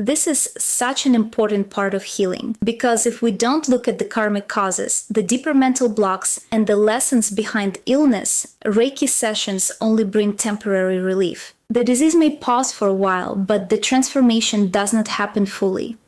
This is such an important part of healing, because if we don't look at the karmic causes, the deeper mental blocks, and the lessons behind illness, Reiki sessions only bring temporary relief. The disease may pause for a while, but the transformation does not happen fully.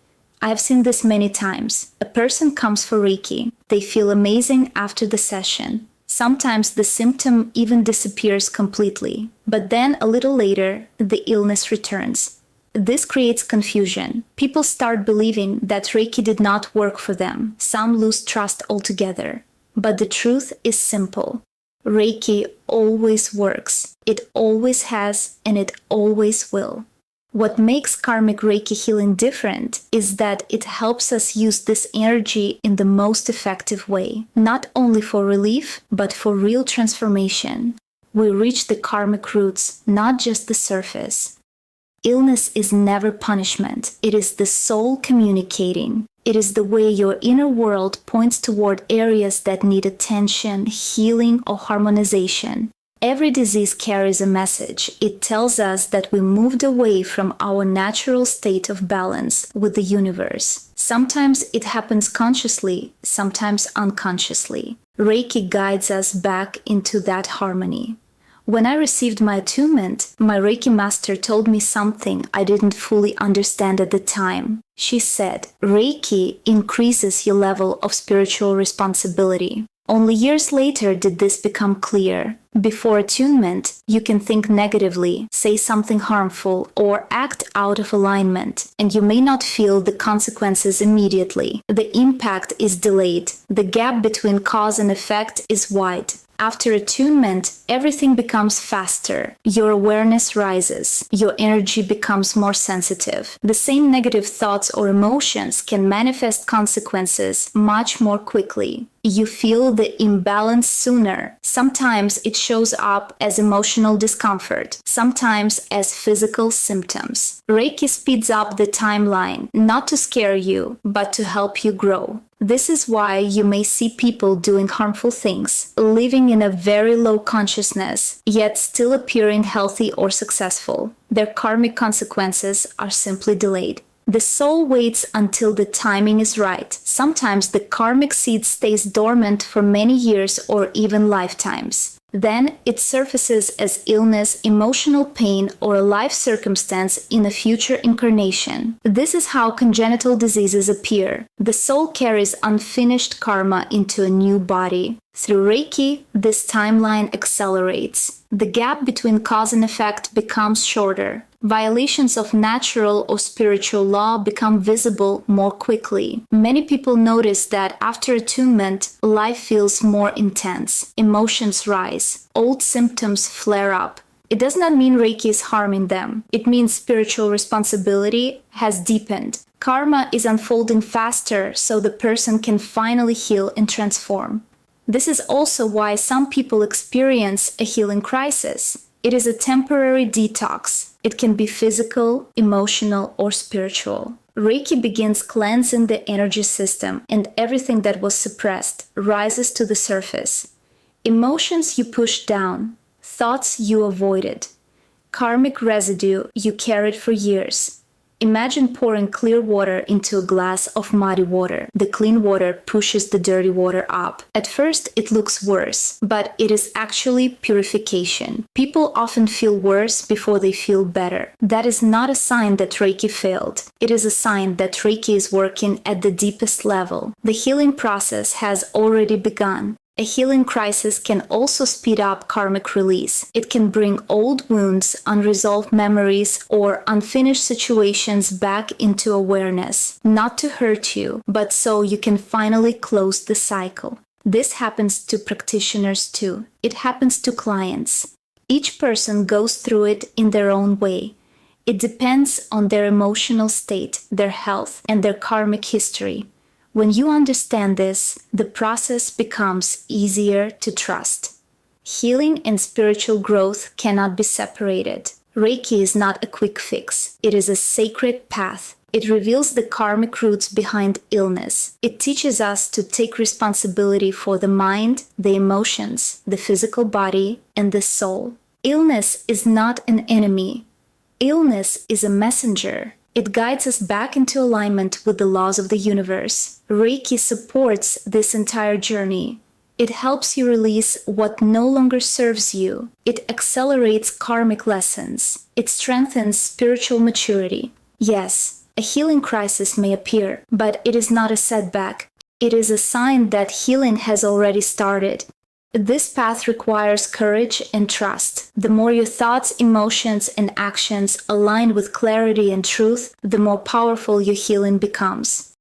I have seen this many times. A person comes for Reiki. They feel amazing after the session. Sometimes the symptom even disappears completely, but then a little later, the illness returns. This creates confusion. People start believing that Reiki did not work for them. Some lose trust altogether. But the truth is simple. Reiki always works. It always has, and it always will. What makes Karmic Reiki healing different is that it helps us use this energy in the most effective way, not only for relief, but for real transformation. We reach the karmic roots, not just the surface. Illness is never punishment. It is the soul communicating. It is the way your inner world points toward areas that need attention, healing, or harmonization. Every disease carries a message. It tells us that we moved away from our natural state of balance with the universe. Sometimes it happens consciously, sometimes unconsciously. Reiki guides us back into that harmony. When I received my attunement, my Reiki master told me something I didn't fully understand at the time. She said, Reiki increases your level of spiritual responsibility. Only years later did this become clear. Before attunement, you can think negatively, say something harmful, or act out of alignment, and you may not feel the consequences immediately. The impact is delayed. The gap between cause and effect is wide. After attunement, everything becomes faster. Your awareness rises. Your energy becomes more sensitive. The same negative thoughts or emotions can manifest consequences much more quickly. You feel the imbalance sooner. Sometimes it shows up as emotional discomfort, sometimes as physical symptoms. Reiki speeds up the timeline, not to scare you, but to help you grow. This is why you may see people doing harmful things, living in a very low consciousness, yet still appearing healthy or successful. Their karmic consequences are simply delayed. The soul waits until the timing is right. Sometimes the karmic seed stays dormant for many years or even lifetimes. Then it surfaces as illness, emotional pain, or a life circumstance in a future incarnation. This is how congenital diseases appear. The soul carries unfinished karma into a new body. Through Reiki, this timeline accelerates. The gap between cause and effect becomes shorter. Violations of natural or spiritual law become visible more quickly. Many people notice that after attunement, life feels more intense. Emotions rise. Old symptoms flare up. It does not mean Reiki is harming them. It means spiritual responsibility has deepened. Karma is unfolding faster, so the person can finally heal and transform. This is also why some people experience a healing crisis. It is a temporary detox. It can be physical, emotional, or spiritual. Reiki begins cleansing the energy system, and everything that was suppressed rises to the surface. Emotions you pushed down, thoughts you avoided, karmic residue you carried for years. Imagine pouring clear water into a glass of muddy water. The clean water pushes the dirty water up. At first, it looks worse, but it is actually purification. People often feel worse before they feel better. That is not a sign that Reiki failed. It is a sign that Reiki is working at the deepest level. The healing process has already begun. A healing crisis can also speed up karmic release. It can bring old wounds, unresolved memories, or unfinished situations back into awareness, not to hurt you, but so you can finally close the cycle. This happens to practitioners too. It happens to clients. Each person goes through it in their own way. It depends on their emotional state, their health, and their karmic history. When you understand this, the process becomes easier to trust. Healing and spiritual growth cannot be separated. Reiki is not a quick fix. It is a sacred path. It reveals the karmic roots behind illness. It teaches us to take responsibility for the mind, the emotions, the physical body, and the soul. Illness is not an enemy. Illness is a messenger. It guides us back into alignment with the laws of the universe. Reiki supports this entire journey. It helps you release what no longer serves you. It accelerates karmic lessons. It strengthens spiritual maturity. Yes, a healing crisis may appear, but it is not a setback. It is a sign that healing has already started. This path requires courage and trust. The more your thoughts, emotions, and actions align with clarity and truth, the more powerful your healing becomes.